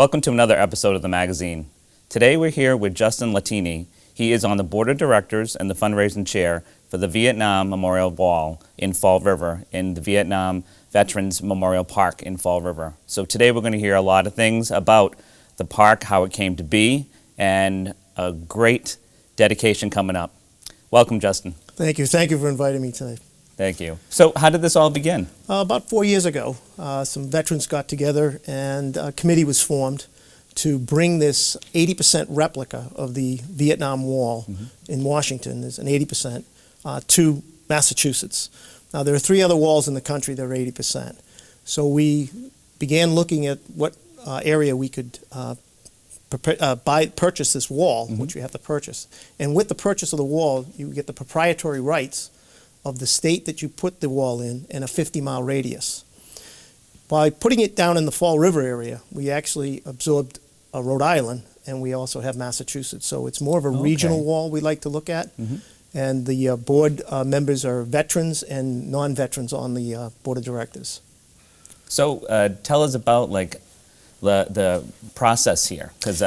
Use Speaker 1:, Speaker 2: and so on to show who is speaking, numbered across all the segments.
Speaker 1: Welcome to another episode of the magazine. Today we're here with Justin Latini. He is on the board of directors and the fundraising chair for the Vietnam Memorial Wall in Fall River in the Vietnam Veterans Memorial Park in Fall River. So today we're going to hear a lot of things about the park, how it came to be, and a great dedication coming up. Welcome, Justin.
Speaker 2: Thank you. Thank you for inviting me tonight.
Speaker 1: Thank you. So how did this all begin?
Speaker 2: About 4 years ago, some veterans got together and a committee was formed to bring this 80% replica of the Vietnam Wall in Washington, there's an 80%, to Massachusetts. Now there are 3 other walls in the country that are 80%. So we began looking at what area we could purchase this wall, which we have to purchase. And with the purchase of the wall, you get the proprietary rights of the state that you put the wall in and a 50-mile radius. By putting it down in the Fall River area, we actually absorbed Rhode Island, and we also have Massachusetts. So it's more of a regional wall we like to look at. And the board members are veterans and non-veterans on the board of directors. So
Speaker 1: tell us about the process here, because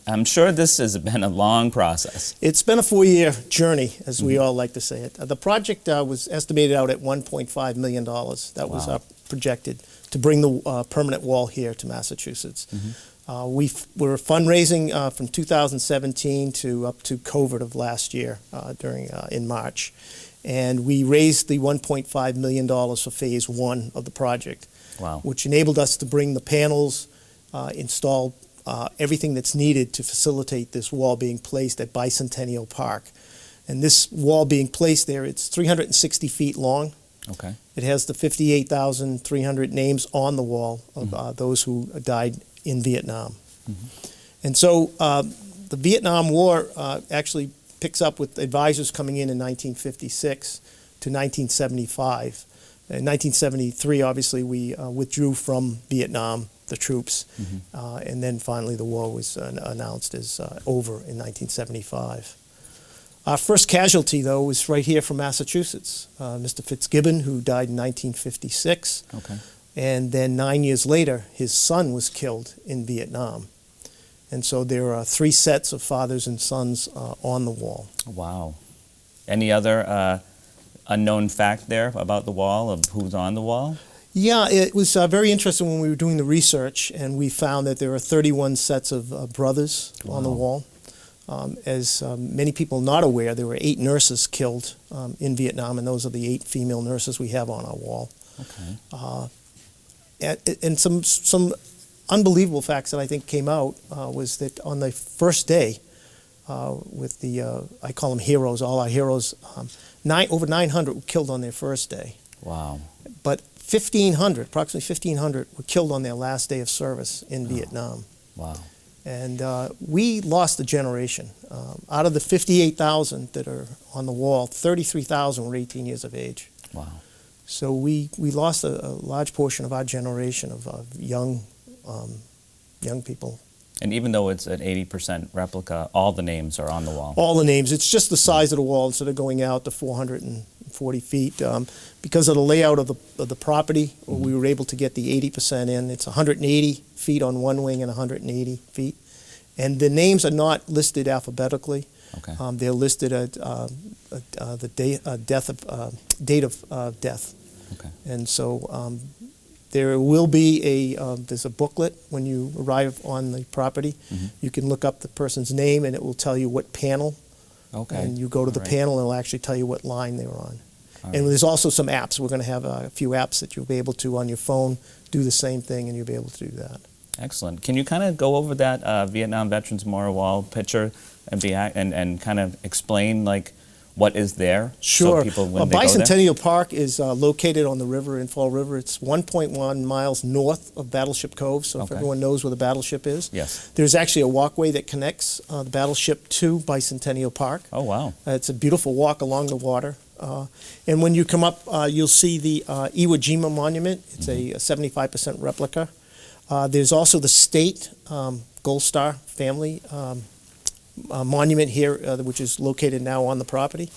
Speaker 1: I'm sure this has been a long process.
Speaker 2: It's been a 4-year journey, as we all like to say it. The project was estimated out at $1.5 million. That was projected to bring the permanent wall here to Massachusetts. We were fundraising from 2017 to up to COVID of last year in March. And we raised the $1.5 million for phase 1 of the project, which enabled us to bring the panels, install everything that's needed to facilitate this wall being placed at Bicentennial Park. And this wall being placed there, it's 360 feet long. It has the 58,300 names on the wall of those who died in Vietnam. And so the Vietnam War actually picks up with advisors coming in 1956 to 1975. In 1973, obviously, we withdrew from Vietnam, the troops, and then finally the war was announced as over in 1975. Our first casualty, though, was right here from Massachusetts, Mr. Fitzgibbon, who died in 1956. And then 9 years later, his son was killed in Vietnam. And so there are 3 sets of fathers and sons on the wall.
Speaker 1: Wow. Any other unknown fact there about the wall, of who's on the wall?
Speaker 2: Yeah, it was very interesting when we were doing the research, and we found that there are 31 sets of brothers on the wall. As many people not aware, there were 8 nurses killed in Vietnam, and those are the 8 female nurses we have on our wall. And some unbelievable facts that I think came out was that on the first day, with the, I call them heroes, all our heroes, over 900 were killed on their first day.
Speaker 1: Wow.
Speaker 2: But 1,500, approximately 1,500, were killed on their last day of service in Vietnam.
Speaker 1: Wow.
Speaker 2: And we lost a generation. Out of the 58,000 that are on the wall, 33,000 were 18 years of age.
Speaker 1: Wow.
Speaker 2: So we lost a large portion of our generation of young people.
Speaker 1: And even though it's an 80% replica, all the names are on the wall? All
Speaker 2: the names. It's just the size of the wall instead of going out to 440 feet. Because of the layout of the property, we were able to get the 80% in. It's 180 feet on one wing and 180 feet. And the names are not listed alphabetically. They're listed at the date of death. And so there will be there's a booklet when you arrive on the property. You can look up the person's name and it will tell you what panel. And you go to the panel and it'll actually tell you what line they were on. And there's also some apps. We're going to have a few apps that you'll be able to, on your phone, do the same thing, and you'll be able to do that.
Speaker 1: Excellent. Can you kind of go over that Vietnam Veterans Memorial Wall picture and kind of explain what is there?
Speaker 2: Sure.
Speaker 1: So people, when they
Speaker 2: Bicentennial Park is located on the river in Fall River. It's 1.1 miles north of Battleship Cove, so if everyone knows where the battleship is.
Speaker 1: Yes.
Speaker 2: There's actually a walkway that connects the battleship to Bicentennial Park.
Speaker 1: Oh, wow.
Speaker 2: It's a beautiful walk along the water. And when you come up, you'll see the Iwo Jima Monument. It's a 75% replica. There's also the state Gold Star family monument here, which is located now on the property.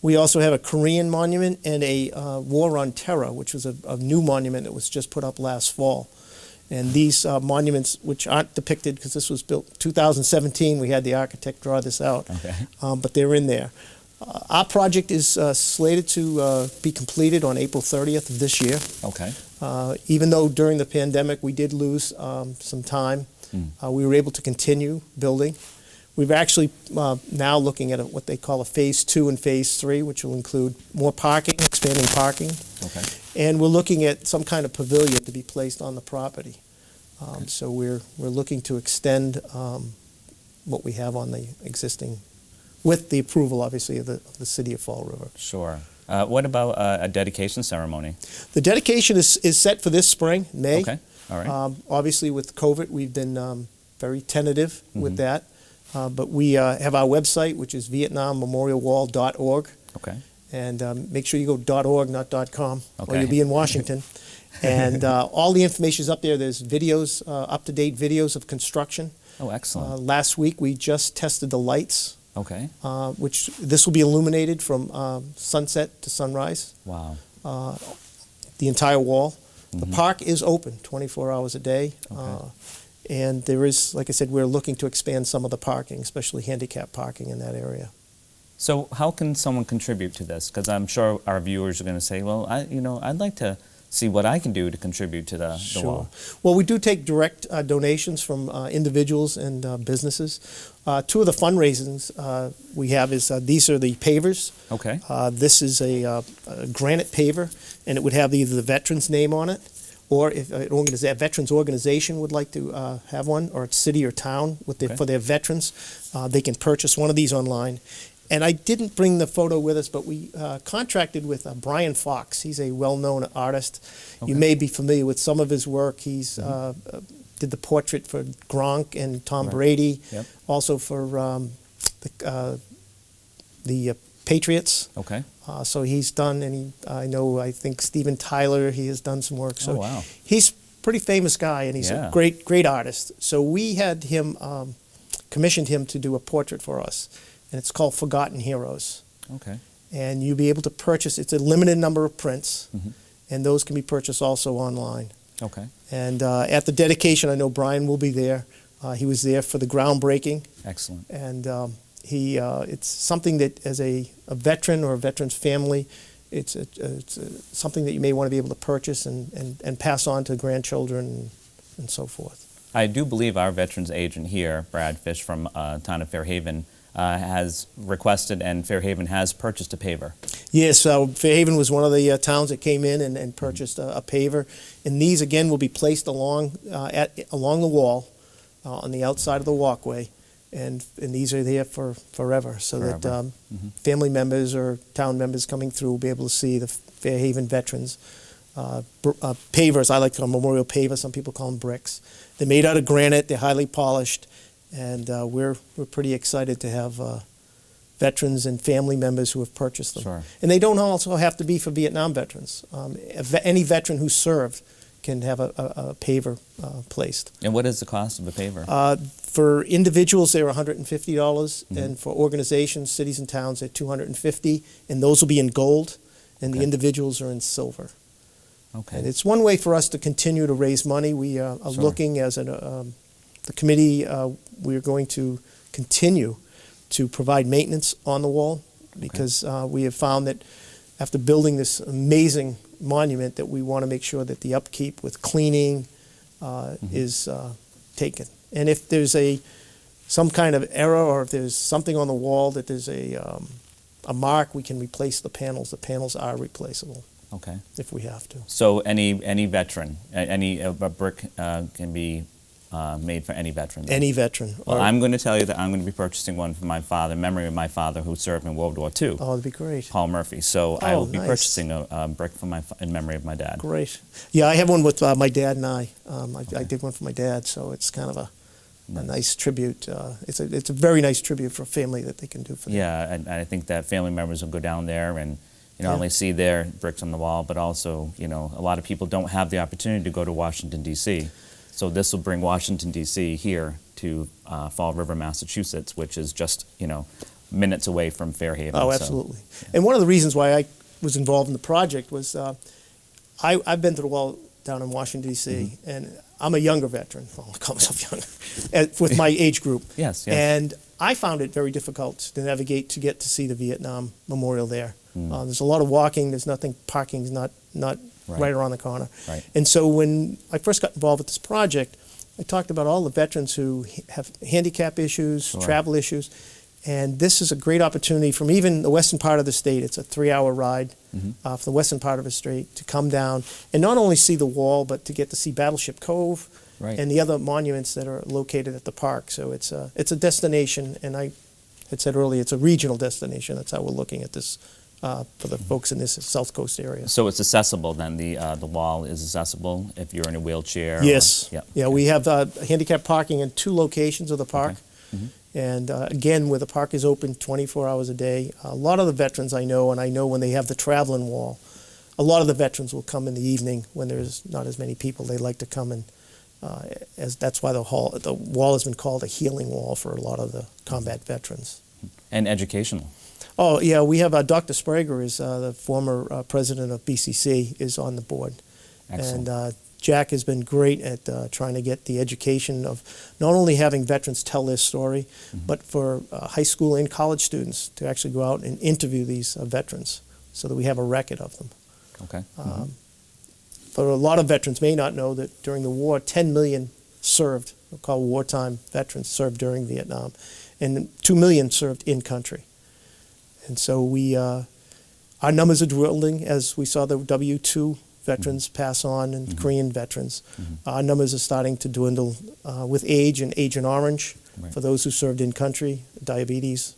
Speaker 2: We also have a Korean monument and a War on Terror, which was a new monument that was just put up last fall. And these monuments, which aren't depicted because this was built 2017, we had the architect draw this out,
Speaker 1: Okay.
Speaker 2: but they're in there. Our project is slated to be completed on April 30th of this year.
Speaker 1: Okay.
Speaker 2: Even though during the pandemic we did lose some time, we were able to continue building. We've actually now looking at what they call a phase 2 and phase 3, which will include more parking, expanding parking.
Speaker 1: Okay.
Speaker 2: And we're looking at some kind of pavilion to be placed on the property. So we're looking to extend what we have on the existing, with the approval, obviously, of the city of Fall River.
Speaker 1: Sure. What about a dedication ceremony?
Speaker 2: The dedication is set for this spring, May.
Speaker 1: Okay. All right.
Speaker 2: Obviously, with COVID, we've been very tentative with that. But we have our website, which is vietnammemorialwall.org.
Speaker 1: Okay.
Speaker 2: And make sure you go .org, not .com, or
Speaker 1: Okay.
Speaker 2: you'll be in Washington. And all the information is up there. There's videos, up-to-date videos of construction.
Speaker 1: Oh, excellent.
Speaker 2: Last week, we just tested the lights,
Speaker 1: Okay.
Speaker 2: which this will be illuminated from sunset to sunrise,
Speaker 1: Wow.
Speaker 2: the entire wall. The park is open 24 hours a day.
Speaker 1: Okay.
Speaker 2: And there is, like I said, we're looking to expand some of the parking, especially handicap parking in that area.
Speaker 1: So how can someone contribute to this? Because I'm sure our viewers are going to say, well, I'd like to see what I can do to contribute to the wall.
Speaker 2: Well, we do take direct donations from individuals and businesses. Two of the fundraisings we have is these are the pavers.
Speaker 1: Okay.
Speaker 2: This is a granite paver, and it would have either the veteran's name on it, or if a veterans organization would like to have one, or a city or town with for their veterans, they can purchase one of these online. And I didn't bring the photo with us, but we contracted with Brian Fox. He's a well-known artist.
Speaker 1: Okay.
Speaker 2: You may be familiar with some of his work. He's did the portrait for Gronk and Tom Brady,
Speaker 1: Yep.
Speaker 2: also for the Patriots.
Speaker 1: Okay.
Speaker 2: So he's done, and I think Steven Tyler, he has done some work. So
Speaker 1: Oh, wow.
Speaker 2: he's a pretty famous guy, and he's a great artist. So we had him, commissioned him to do a portrait for us, and it's called Forgotten Heroes.
Speaker 1: Okay.
Speaker 2: And you'll be able to purchase, it's a limited number of prints, and those can be purchased also online.
Speaker 1: Okay.
Speaker 2: And at the dedication, I know Brian will be there. He was there for the groundbreaking.
Speaker 1: Excellent.
Speaker 2: And it's something that, as a veteran or a veteran's family, it's something that you may want to be able to purchase and pass on to grandchildren and so forth.
Speaker 1: I do believe our veterans agent here, Brad Fish from town of Fairhaven, has requested, and Fairhaven has purchased a paver.
Speaker 2: Yes, Fairhaven was one of the towns that came in and purchased a paver. And these, again, will be placed along the wall on the outside of the walkway. And these are there for forever, so that family members or town members coming through will be able to see the Fairhaven veterans. Pavers, I like to call them memorial pavers, some people call them bricks. They're made out of granite, they're highly polished, and we're pretty excited to have veterans and family members who have purchased them.
Speaker 1: Sure. And
Speaker 2: they don't also have to be for Vietnam veterans. Any veteran who served can have a paver placed.
Speaker 1: And what is the cost of a paver?
Speaker 2: For individuals, they're $150, and for organizations, cities and towns, they're $250, and those will be in gold, and the individuals are in silver.
Speaker 1: Okay.
Speaker 2: And it's one way for us to continue to raise money. We are looking as the committee, we are going to continue to provide maintenance on the wall, because we have found that after building this amazing monument, that we want to make sure that the upkeep with cleaning is taken. And if there's some kind of error, or if there's something on the wall that there's a mark, we can replace the panels. The panels are replaceable.
Speaker 1: Okay.
Speaker 2: If we have to.
Speaker 1: So any veteran, a brick can be made for any veteran? Then?
Speaker 2: Any veteran.
Speaker 1: Well, I'm going to tell you that I'm going to be purchasing one for my father, in memory of my father who served in World War II.
Speaker 2: Oh, that'd be great.
Speaker 1: Paul Murphy. So I will be
Speaker 2: nice.
Speaker 1: purchasing a brick for in memory of my dad.
Speaker 2: Great. Yeah, I have one with my dad and I. I did one for my dad, so it's kind of a nice tribute. It's a very nice tribute for a family that they can do for them.
Speaker 1: Yeah, and I think that family members will go down there and not only see their bricks on the wall, but also, a lot of people don't have the opportunity to go to Washington, D.C. So this will bring Washington, D.C. here to Fall River, Massachusetts, which is just, minutes away from Fairhaven.
Speaker 2: Oh, absolutely. So, And one of the reasons why I was involved in the project was I've been to the wall down in Washington, D.C., and I'm a younger veteran. Well, I call myself younger, with my age group.
Speaker 1: Yes.
Speaker 2: And I found it very difficult to navigate to get to see the Vietnam Memorial there. There's a lot of walking. There's nothing. Parking's not right around the corner.
Speaker 1: Right.
Speaker 2: And so when I first got involved with this project, I talked about all the veterans who have handicap issues, travel issues, and this is a great opportunity from even the western part of the state. It's a 3-hour ride from the western part of the state to come down and not only see the wall, but to get to see Battleship Cove and the other monuments that are located at the park. So it's a destination, and I had said earlier, it's a regional destination. That's how we're looking at this for the folks in this South Coast area.
Speaker 1: So it's accessible then, the wall is accessible if you're in a wheelchair?
Speaker 2: Yes.
Speaker 1: Yeah,
Speaker 2: we have handicap parking in 2 locations of the park.
Speaker 1: Okay.
Speaker 2: And again, where the park is open 24 hours a day, a lot of the veterans I know, and I know when they have the traveling wall, a lot of the veterans will come in the evening when there's not as many people. They like to come, and that's why the wall has been called a healing wall for a lot of the combat veterans.
Speaker 1: And educational.
Speaker 2: Oh, yeah, we have Dr. Sprague, is the former president of BCC, is on the board.
Speaker 1: Excellent.
Speaker 2: And Jack has been great at trying to get the education of not only having veterans tell their story, but for high school and college students to actually go out and interview these veterans so that we have a record of them.
Speaker 1: Okay.
Speaker 2: But a lot of veterans may not know that during the war, 10 million served, we're called wartime veterans, served during Vietnam, and 2 million served in country. And so our numbers are dwindling as we saw the W-2 veterans pass on, and Korean veterans. Our numbers are starting to dwindle with age and Agent Orange for those who served in country, diabetes.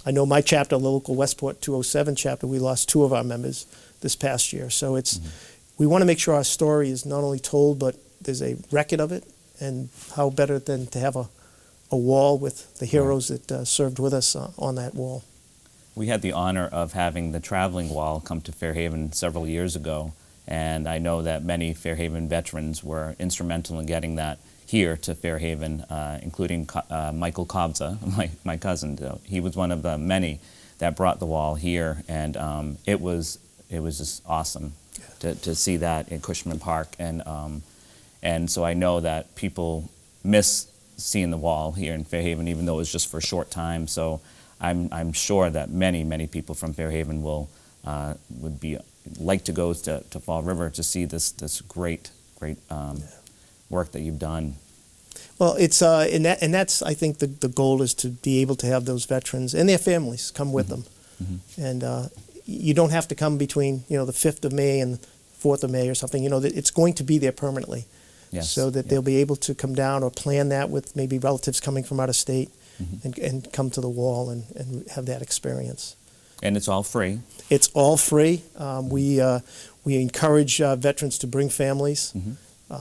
Speaker 2: I know my chapter, the local Westport 207 chapter, we lost 2 of our members this past year. So we want to make sure our story is not only told, but there's a record of it, and how better than to have a wall with the heroes that served with us on that wall.
Speaker 1: We had the honor of having the traveling wall come to Fairhaven several years ago, and I know that many Fairhaven veterans were instrumental in getting that here to Fairhaven, including Michael Kobza, my cousin. He was one of the many that brought the wall here, and it was just awesome to see that in Cushman Park, and so I know that people miss seeing the wall here in Fairhaven, even though it was just for a short time. So I'm sure that many people from Fairhaven would like to go to Fall River to see this great work that you've done.
Speaker 2: Well, it's and that's I think the goal is to be able to have those veterans and their families come with them, and you don't have to come between the 5th of May and 4th of May or something. It's going to be there permanently.
Speaker 1: Yes.
Speaker 2: So that they'll be able to come down or plan that with maybe relatives coming from out of state and come to the wall and have that experience.
Speaker 1: And it's all free.
Speaker 2: It's all free. We encourage veterans to bring families.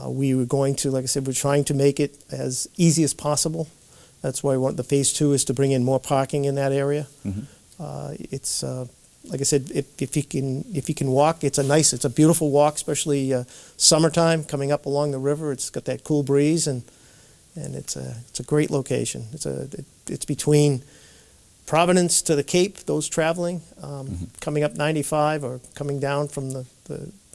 Speaker 2: We were going to, like I said, we're trying to make it as easy as possible. That's why the phase 2 is to bring in more parking in that area. It's like I said, if you can walk, it's a beautiful walk, especially summertime coming up along the river. It's got that cool breeze, and it's a great location. It's between Providence to the Cape. Those traveling, coming up 95 or coming down from the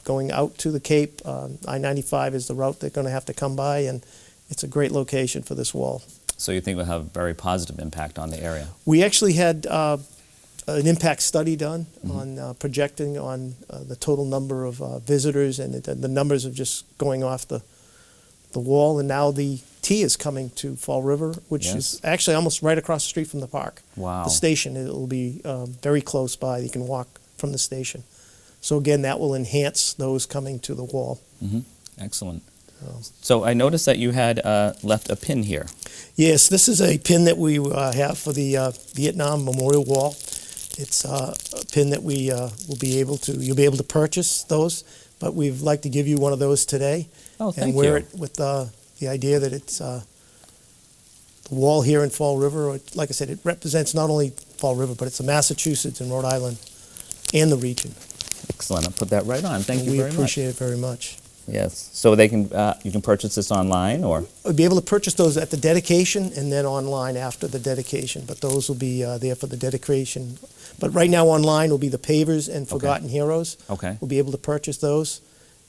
Speaker 2: going out to the Cape, I-95 is the route they're going to have to come by, and it's a great location for this wall.
Speaker 1: So you think will have a very positive impact on the area? We
Speaker 2: actually had an impact study done on projecting on the total number of visitors and the numbers of just going off the wall. And now the T is coming to Fall River, which is actually almost right across the street from the park.
Speaker 1: Wow.
Speaker 2: The station, it will be very close by. You can walk from the station. So again, that will enhance those coming to the wall.
Speaker 1: Excellent. So I noticed that you had left a pin here.
Speaker 2: Yes, this is a pin that we have for the Vietnam Memorial Wall. It's a pin that we you'll be able to purchase those, but we'd like to give you one of those today.
Speaker 1: Oh, thank
Speaker 2: and wear it with the idea that it's the wall here in Fall River. Like I said, it represents not only Fall River, but it's Massachusetts and Rhode Island and the region.
Speaker 1: Excellent. I'll put that right on. Thank you very much.
Speaker 2: We appreciate it very much.
Speaker 1: Yes. So they can you can purchase this online, or
Speaker 2: we'll be able to purchase those at the dedication and then online after the dedication. But those will be there for the dedication. But right now online will be the Pavers and Forgotten Heroes.
Speaker 1: Okay.
Speaker 2: We'll be able to purchase those,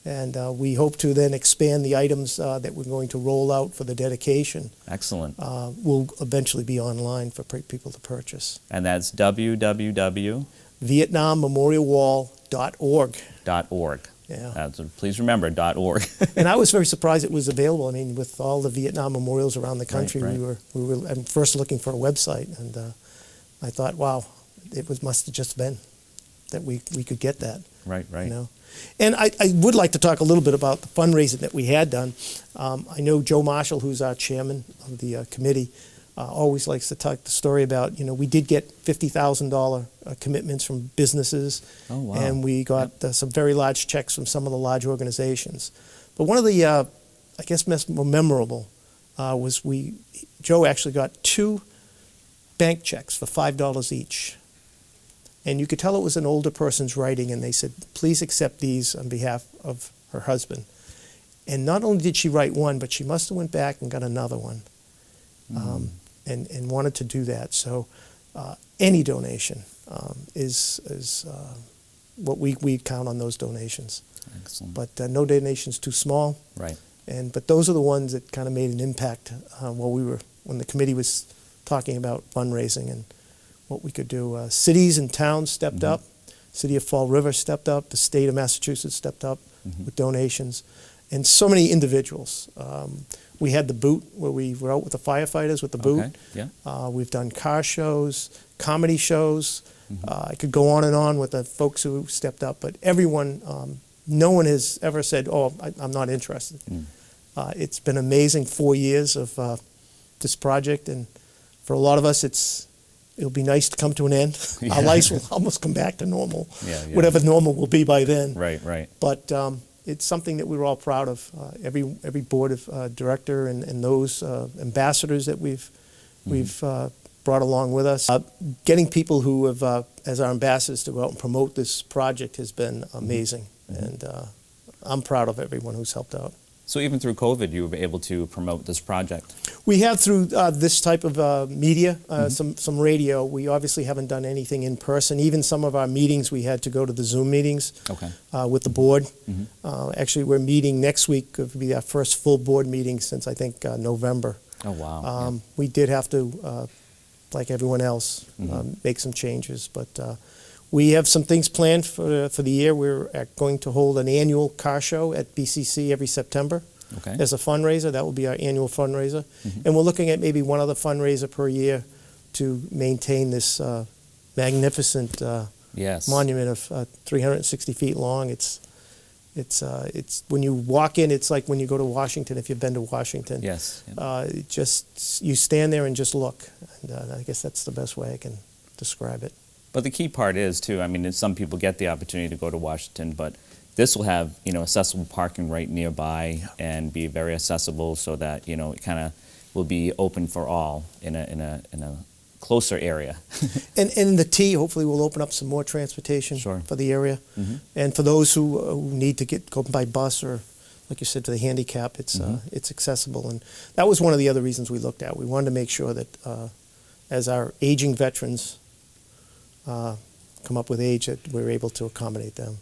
Speaker 2: And we hope to then expand the items that we're going to roll out for the dedication.
Speaker 1: Excellent.
Speaker 2: Will eventually be online for people to purchase.
Speaker 1: And that's www.
Speaker 2: VietnamMemorialWall.org.
Speaker 1: .org.
Speaker 2: Yeah.
Speaker 1: Please remember, .org.
Speaker 2: And I was very surprised it was available. I mean, with all the Vietnam memorials around the country,
Speaker 1: Right.
Speaker 2: we were at first looking for a website, and I thought, wow, must have just been that we could get that.
Speaker 1: Right.
Speaker 2: You know? And I would like to talk a little bit about the fundraising that we had done. I know Joe Marshall, who's our chairman of the committee, always likes to talk the story about, we did get $50,000 commitments from businesses.
Speaker 1: Oh, wow.
Speaker 2: And we got some very large checks from some of the large organizations. But one of the, I guess, more memorable was Joe actually got 2 bank checks for $5 each. And you could tell it was an older person's writing, and they said, please accept these on behalf of her husband. And not only did she write one, but she must have went back and got another one, and wanted to do that. So any donation is what we count on those donations.
Speaker 1: Excellent.
Speaker 2: But no donation's too small.
Speaker 1: Right.
Speaker 2: But those are the ones that kind of made an impact when the committee was talking about fundraising and what we could do. Cities and towns stepped up. City of Fall River stepped up. The state of Massachusetts stepped up with donations. And so many individuals. We had the boot where we were out with the firefighters with the boot.
Speaker 1: Okay. Yeah.
Speaker 2: We've done car shows, comedy shows. I could go on and on with the folks who stepped up, but everyone, no one has ever said, oh, I'm not interested. It's been amazing 4 years of this project, and for a lot of us, it'll be nice to come to an end.
Speaker 1: Yeah.
Speaker 2: Our lives will almost come back to normal,
Speaker 1: Yeah.
Speaker 2: whatever normal will be by then.
Speaker 1: Right.
Speaker 2: But it's something that we were all proud of. Every board of director and those ambassadors that we've brought along with us. Getting people who have, as our ambassadors, to go out and promote this project has been amazing. And I'm proud of everyone who's helped out.
Speaker 1: So even through COVID, you were able to promote this project?
Speaker 2: We have through this type of media, some radio. We obviously haven't done anything in person. Even some of our meetings, we had to go to the Zoom meetings with the board. Actually, we're meeting next week. It'll be our first full board meeting since, I think, November.
Speaker 1: Oh, wow.
Speaker 2: We did have to, like everyone else, make some changes. But we have some things planned for the year. We're going to hold an annual car show at BCC every September as a fundraiser. That will be our annual fundraiser. And we're looking at maybe one other fundraiser per year to maintain this magnificent monument of 360 feet long. It's when you walk in, it's like when you go to Washington, if you've been to Washington.
Speaker 1: Yes.
Speaker 2: You stand there and just look. And I guess that's the best way I can describe it.
Speaker 1: But the key part is, too, I mean, some people get the opportunity to go to Washington, but this will have, accessible parking right nearby and be very accessible so that, it kind of will be open for all in a closer area.
Speaker 2: and the T hopefully will open up some more transportation for the area. And for those who need to go by bus or, like you said, to the handicap, it's accessible. And that was one of the other reasons we looked at. We wanted to make sure that as our aging veterans come up with age, that we're able to accommodate them.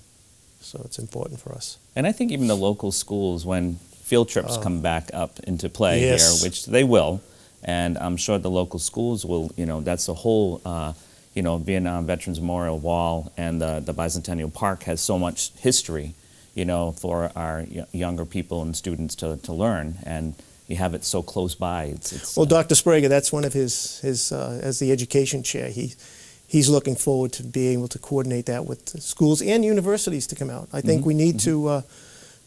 Speaker 2: So it's important for us.
Speaker 1: And I think even the local schools, when field trips come back up into play here, which they will, and I'm sure the local schools will, that's the whole, Vietnam Veterans Memorial Wall and the Bicentennial Park has so much history, for our younger people and students to learn. And you have it so close by.
Speaker 2: Well, Dr. Sprague, that's one of his as the education chair, he's looking forward to being able to coordinate that with schools and universities to come out. I think we need to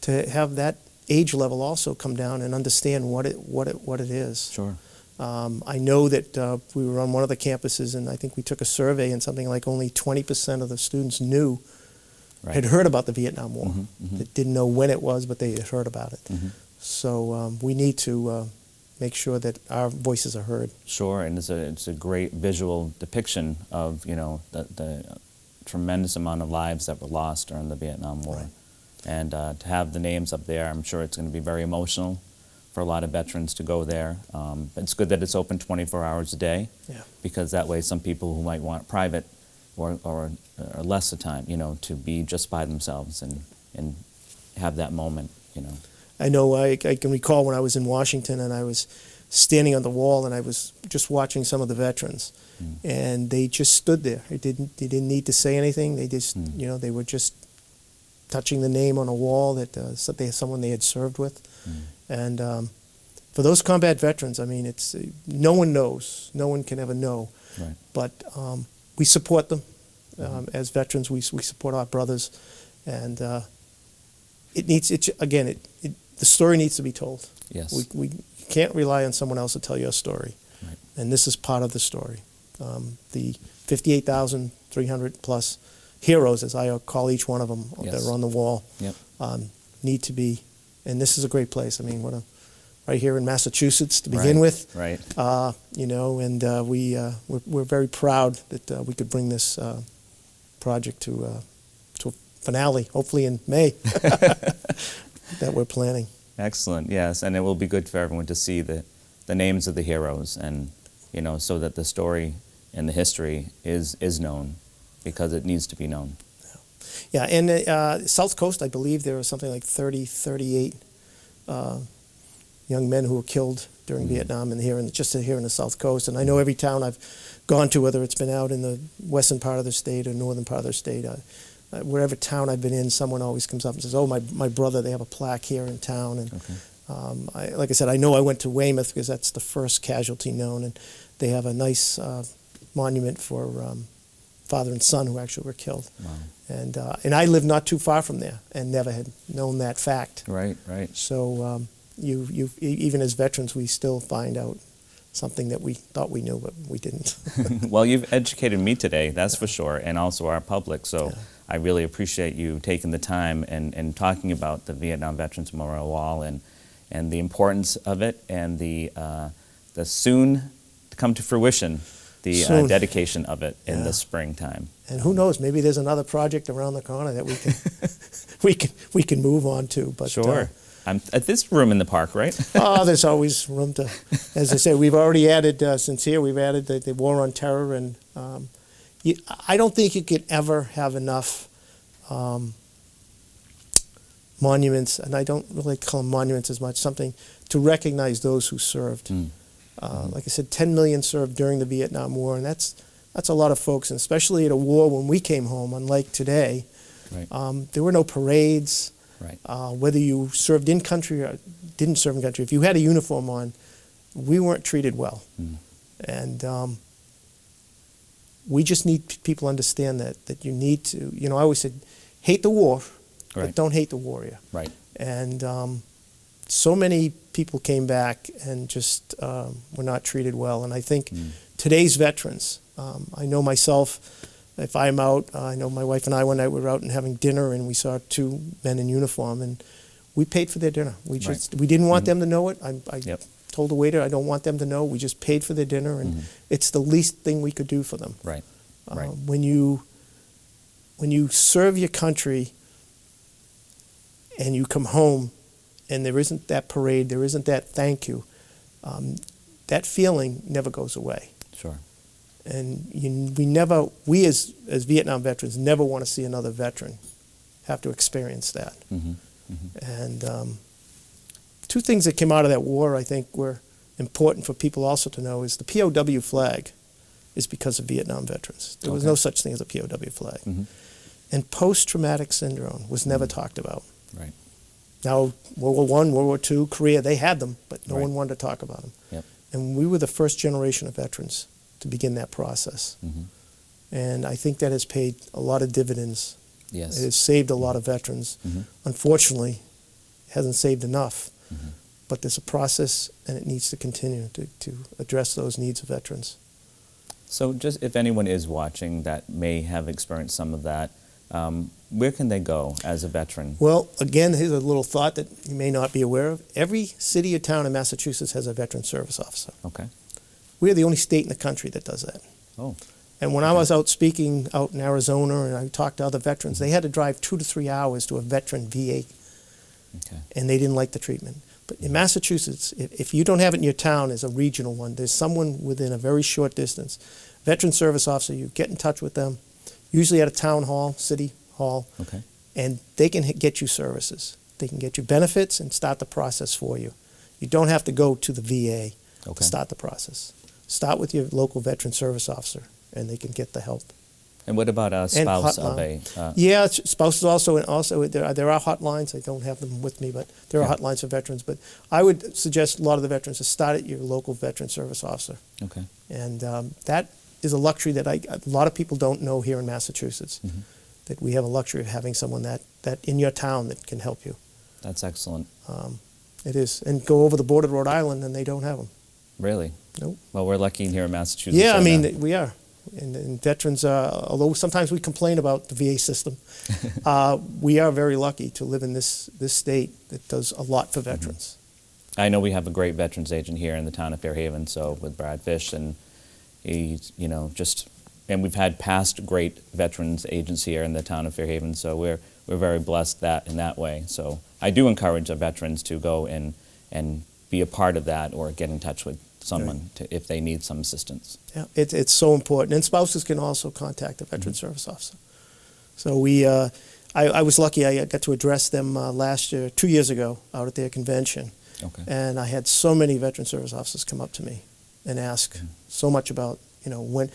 Speaker 2: have that age level also come down and understand what it is.
Speaker 1: Sure.
Speaker 2: I know that we were on one of the campuses, and I think we took a survey, and something like only 20% of the students had heard about the Vietnam War. They didn't know when it was, but they had heard about it. So we need to make sure that our voices are heard. Sure,
Speaker 1: and it's a great visual depiction of the tremendous amount of lives that were lost during the Vietnam War.
Speaker 2: Right.
Speaker 1: And to have the names up there, I'm sure it's going to be very emotional for a lot of veterans to go there. It's good that it's open 24 hours a day, because that way some people who might want private or less of time, to be just by themselves and have that moment,
Speaker 2: I know I can recall when I was in Washington and I was standing on the wall and I was just watching some of the veterans, and they just stood there. They didn't need to say anything. They just, they were just touching the name on a wall that someone they had served with. And for those combat veterans, I mean, it's no one knows. No one can ever know.
Speaker 1: Right.
Speaker 2: But we support them. As veterans, we support our brothers. And the story needs to be told.
Speaker 1: Yes.
Speaker 2: We can't rely on someone else to tell your story.
Speaker 1: Right.
Speaker 2: And this is part of the story. The 58,300 plus heroes, as I call each one of them, that are on the wall, need to be, and this is a great place. I mean, right here in Massachusetts to begin with.
Speaker 1: Right.
Speaker 2: And we're very proud that we could bring this project to a finale, hopefully in May, that we're planning.
Speaker 1: Excellent, yes, and it will be good for everyone to see the names of the heroes, and so that the story and the history is known, because it needs to be known.
Speaker 2: Yeah, and South Coast, I believe there was something like 38 young men who were killed during Vietnam, and just here in the South Coast. And I know every town I've gone to, whether it's been out in the western part of the state or northern part of the state, wherever town I've been in, someone always comes up and says, "Oh, my brother, they have a plaque here in town." And like I said, I know I went to Weymouth because that's the first casualty known, and they have a nice monument for father and son who actually were killed. Wow. And I live not too far from there and never had known that fact.
Speaker 1: Right, right.
Speaker 2: So even as veterans, we still find out something that we thought we knew, but we didn't.
Speaker 1: Well, you've educated me today, that's for sure, and also our public. So I really appreciate you taking the time and talking about the Vietnam Veterans Memorial Wall and the importance of it, and the soon to come to fruition, the dedication of it in the springtime. And
Speaker 2: who knows, maybe there's another project around the corner that we can move on to. But
Speaker 1: sure. At this room in the park, right?
Speaker 2: Oh, there's always room to, as I say, we've already added, since here, we've added the War on Terror, and I don't think you could ever have enough monuments, and I don't really call them monuments as much, something to recognize those who served. Like I said, 10 million served during the Vietnam War, and that's a lot of folks, and especially at a war when we came home, unlike today. Right. There were no parades. Right. Whether you served in country or didn't serve in country, if you had a uniform on, we weren't treated well. And we just need people to understand that you need to, I always said, hate the war, but don't hate the warrior. Right. And so many people came back and just were not treated well. And I think today's veterans, I know myself, if I'm out, I know my wife and I, one night we were out and having dinner, and we saw two men in uniform, and we paid for their dinner. We didn't want them to know it. I told the waiter, I don't want them to know. We just paid for their dinner, and it's the least thing we could do for them. Right. When you serve your country and you come home and there isn't that parade, there isn't that thank you, that feeling never goes away. Sure. And we as Vietnam veterans never want to see another veteran have to experience that. And two things that came out of that war, I think, were important for people also to know, is the POW flag is because of Vietnam veterans. There was no such thing as a POW flag. And post-traumatic syndrome was never talked about. Right. Now, World War I, World War II, Korea, they had them, but no one wanted to talk about them. Yep. And we were the first generation of veterans to begin that process. And I think that has paid a lot of dividends. Yes. It has saved a lot of veterans. Unfortunately, it hasn't saved enough. But there's a process, and it needs to continue to address those needs of veterans.
Speaker 1: So just if anyone is watching that may have experienced some of that, where can they go as a veteran? Well,
Speaker 2: again, here's a little thought that you may not be aware of. Every city or town in Massachusetts has a veteran service officer. Okay. We're the only state in the country that does that. Oh. And when I was out speaking out in Arizona and I talked to other veterans, they had to drive 2 to 3 hours to a veteran VA. Okay. And they didn't like the treatment. But in Massachusetts, if you don't have it in your town as a regional one, there's someone within a very short distance. Veteran service officer, you get in touch with them, usually at a town hall, city hall, and they can get you services. They can get you benefits and start the process for you. You don't have to go to the VA to start the process. Start with your local veteran service officer, and they can get the help.
Speaker 1: And what about a spouse of a?
Speaker 2: Yeah, spouses also, and also there are hotlines. I don't have them with me, but there are hotlines for veterans. But I would suggest a lot of the veterans to start at your local veteran service officer.
Speaker 1: Okay.
Speaker 2: And that is a luxury that a lot of people don't know here in Massachusetts. Mm-hmm. That we have a luxury of having someone that in your town that can help you.
Speaker 1: That's excellent.
Speaker 2: It is. And go over the border to Rhode Island, and they don't have them.
Speaker 1: Really?
Speaker 2: Nope.
Speaker 1: Well, we're lucky here in Massachusetts.
Speaker 2: Yeah, I mean, we are. And veterans, although sometimes we complain about the VA system, we are very lucky to live in this state that does a lot for veterans.
Speaker 1: Mm-hmm. I know we have a great veterans agent here in the town of Fairhaven, so with Brad Fish, and he's, and we've had past great veterans agents here in the town of Fairhaven, so we're very blessed in that way. So I do encourage our veterans to go and be a part of that or get in touch with someone if they need some assistance. Yeah,
Speaker 2: it's so important. And spouses can also contact the veteran service officer. So I was lucky. I got to address them last year, 2 years ago, out at their convention.
Speaker 1: Okay.
Speaker 2: And I had so many veteran service officers come up to me and ask so much about, when.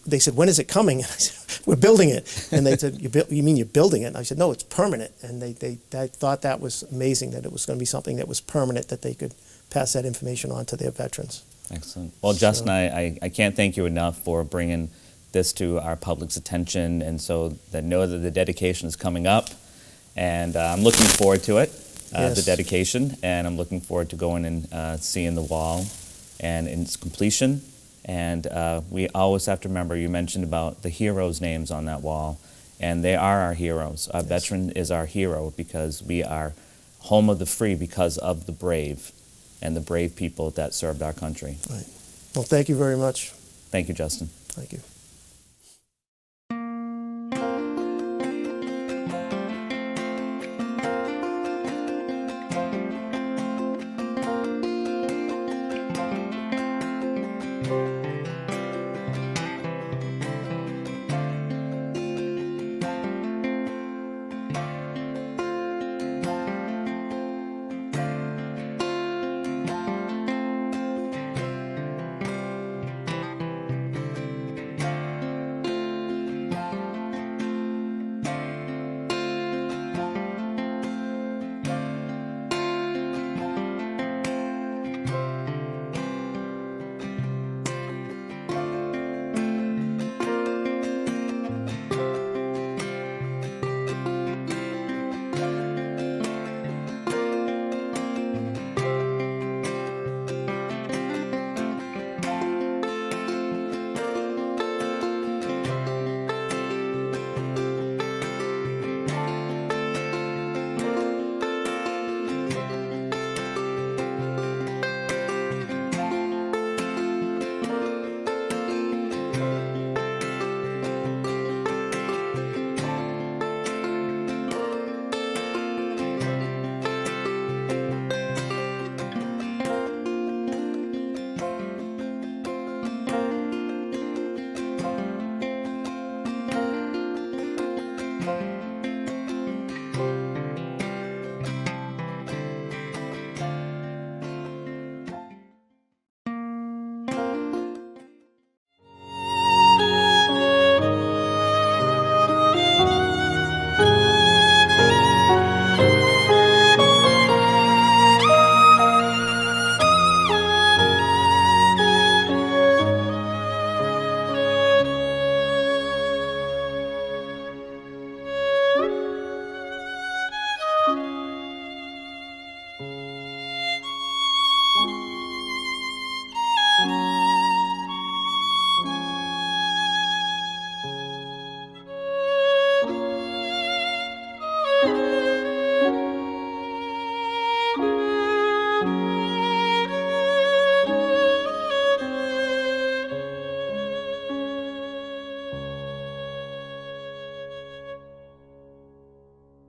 Speaker 2: They said, when is it coming? And I said, we're building it. And they said, you mean you're building it? And I said, no, it's permanent. And they thought that was amazing, that it was going to be something that was permanent, that they could pass that information on to their veterans.
Speaker 1: Excellent. Well, Justin, I can't thank you enough for bringing this to our public's attention, and so they know that the dedication is coming up, and I'm looking forward to it, the dedication, and I'm looking forward to going and seeing the wall and its completion. And we always have to remember, you mentioned about the heroes' names on that wall, and they are our heroes. Our veteran is our hero because we are home of the free because of the brave and the brave people that served our country.
Speaker 2: Right. Well, thank you very much.
Speaker 1: Thank you, Justin.
Speaker 2: Thank you.